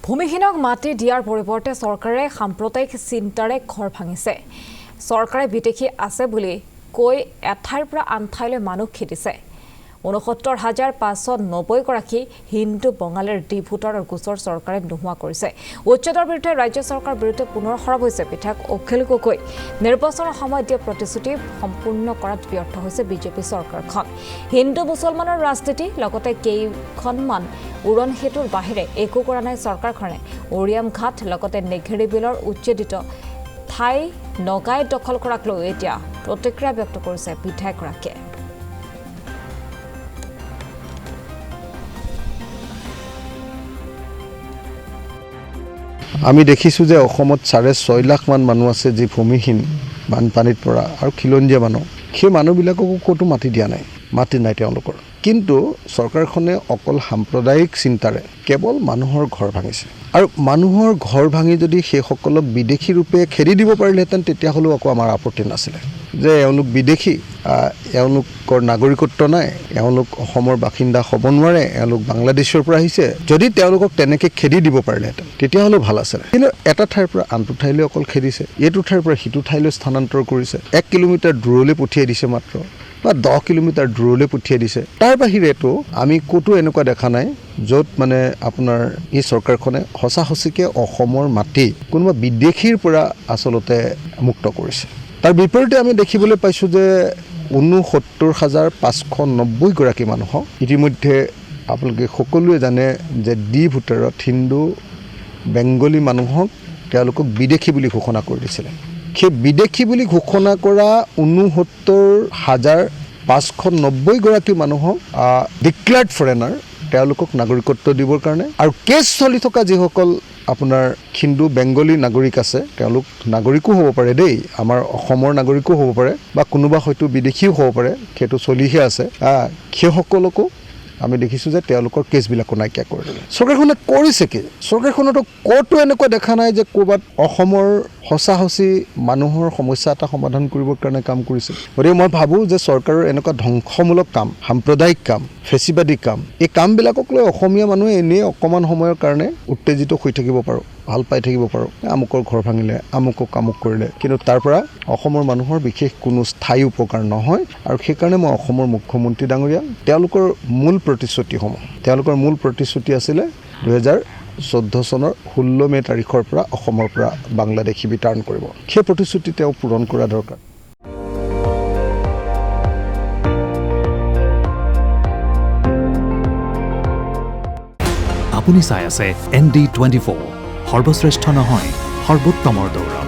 ভূমিহীনক মাটি দিয়াৰ পৰিৱৰ্তে চৰকাৰে সাম্প্ৰদায়িক চিন্তাৰে ঘৰ ভাঙিছে। চৰকাৰে বিদেশী আছে বুলি কৈ এঠাইৰ পৰা আন ঠাইলৈ মানুহ খেদিছে। ৬৯,৫৯০ গৰাকী হিন্দু বঙালীৰ ডিভোটাৰৰ গোচৰ চৰকাৰে নোহোৱা কৰিছে। উচ্ছেদৰ বিৰুদ্ধে ৰাজ্য চৰকাৰৰ বিৰুদ্ধে পুনৰ সৰব হৈছে বিধায়ক অখিল গগৈ। নিৰ্বাচনৰ সময়ত দিয়া প্ৰতিশ্ৰুতি সম্পূৰ্ণ কৰাত ব্যৰ্থ হৈছে বিজেপি চৰকাৰখন। হিন্দু মুছলমানৰ ৰাজনীতি লগতে কেইখনমান উৰণ সেতুৰ বাহিৰে একো কৰা নাই চৰকাৰখনে। উৰিয়াম ঘাট লগতে নেঘেৰি বিলৰ উচ্ছেদিত ঠাই নগাই দখল কৰাক লৈ এতিয়া প্ৰতিক্ৰিয়া ব্যক্ত কৰিছে বিধায়কগৰাকীয়ে। আমি দেখিছোঁ যে অসমত ৬.৫ লাখ মান মানুহ আছে যি ভূমিহীন, বানপানীত পৰা আৰু খিলঞ্জীয়া মানুহ। সেই মানুহবিলাককো ক'তো মাটি দিয়া নাই, মাটি নাই তেওঁলোকৰ। কিন্তু চৰকাৰখনে অকল সাম্প্ৰদায়িক চিন্তাৰে কেৱল মানুহৰ ঘৰ ভাঙিছে। আৰু মানুহৰ ঘৰ ভাঙি যদি সেইসকলক বিদেশী ৰূপে খেদি দিব পাৰিলেহেঁতেন তেতিয়াহ'লেও আকৌ আমাৰ আপত্তি নাছিলে। যে এওঁলোক বিদেশী, এওঁলোকৰ নাগৰিকত্ব নাই, এওঁলোক অসমৰ বাসিন্দা হ'ব নোৱাৰে, এওঁলোক বাংলাদেশৰ পৰা আহিছে। যদি তেওঁলোকক তেনেকৈ খেদি দিব পাৰিলেহেঁতেন তেতিয়াহ'লেও ভাল আছিলে। কিন্তু এটা ঠাইৰ পৰা আনটো ঠাইলৈ অকল খেদিছে, এইটো ঠাইৰ পৰা সিটো ঠাইলৈ স্থানান্তৰ কৰিছে। ১ কিলোমিটাৰ দূৰলৈ পঠিয়াই দিছে মাত্ৰ, বা 10 কিলোমিটাৰ দূৰলৈ পঠিয়াই দিছে। তাৰ বাহিৰেতো আমি ক'তো এনেকুৱা দেখা নাই য'ত মানে আপোনাৰ এই চৰকাৰখনে সঁচা সঁচিকৈ অসমৰ মাটি কোনোবা বিদেশীৰ পৰা আচলতে মুক্ত কৰিছে। তাৰ বিপৰীতে আমি দেখিবলৈ পাইছোঁ যে ৬৯,৫৯০ গৰাকী মানুহক ইতিমধ্যে আপোনালোকে সকলোৱে জানে যে ভোটাৰত হিন্দু বেংগলী মানুহক তেওঁলোকক বিদেশী বুলি ঘোষণা কৰি দিছিলে। সেই বিদেশী বুলি ঘোষণা কৰা ৬৯,৫৯০ গৰাকী মানুহক ডিক্লেয়াৰ্ড ফৰেনাৰ তেওঁলোকক নাগৰিকত্ব দিবৰ কাৰণে আৰু কেছ চলি থকা যিসকল আপোনাৰ হিন্দু বেংগলী নাগৰিক আছে তেওঁলোক নাগৰিকো হ'ব পাৰে দেই, আমাৰ অসমৰ নাগৰিকো হ'ব পাৰে বা কোনোবা হয়তো বিদেশীও হ'ব পাৰে, সেইটো চলিহে আছে। সেইসকলকো আমি দেখিছোঁ যে তেওঁলোকৰ কেছবিলাকো নাইকিয়া কৰি দিলে। চৰকাৰখনে কৰিছে কি? চৰকাৰখনতো ক'তো এনেকুৱা দেখা নাই যে ক'ৰবাত অসমৰ সঁচা সঁচি মানুহৰ সমস্যা এটা সমাধান কৰিবৰ কাৰণে কাম কৰিছে। গতিকে মই ভাবোঁ যে চৰকাৰৰ এনেকুৱা ধ্বংসমূলক কাম, সাম্প্ৰদায়িক কাম, ফেচিবাদী কাম, এই কামবিলাকক লৈ অসমীয়া মানুহে এনেই অকণমান সময়ৰ কাৰণে উত্তেজিত হৈ থাকিব পাৰোঁ, ভাল পাই থাকিব পাৰোঁ। আমুকৰ ঘৰ ভাঙিলে, আমুকক আমুক কৰিলে, কিন্তু তাৰ পৰা অসমৰ মানুহৰ বিশেষ কোনো স্থায়ী উপকাৰ নহয়। আৰু সেইকাৰণে মই অসমৰ মুখ্যমন্ত্ৰী ডাঙৰীয়া তেওঁলোকৰ মূল প্ৰতিশ্ৰুতি আছিলে ২০১৪ চনৰ ১৬ মে' তাৰিখৰ পৰা অসমৰ পৰা বাংলাদেশী বিতৰণ কৰিব। সেই প্ৰতিশ্ৰুতি তেওঁ পূৰণ কৰা দৰকাৰ। আপুনি চাই আছে ND24, সৰ্বশ্ৰেষ্ঠ নহয় সৰ্বোত্তমৰ দৌৰ।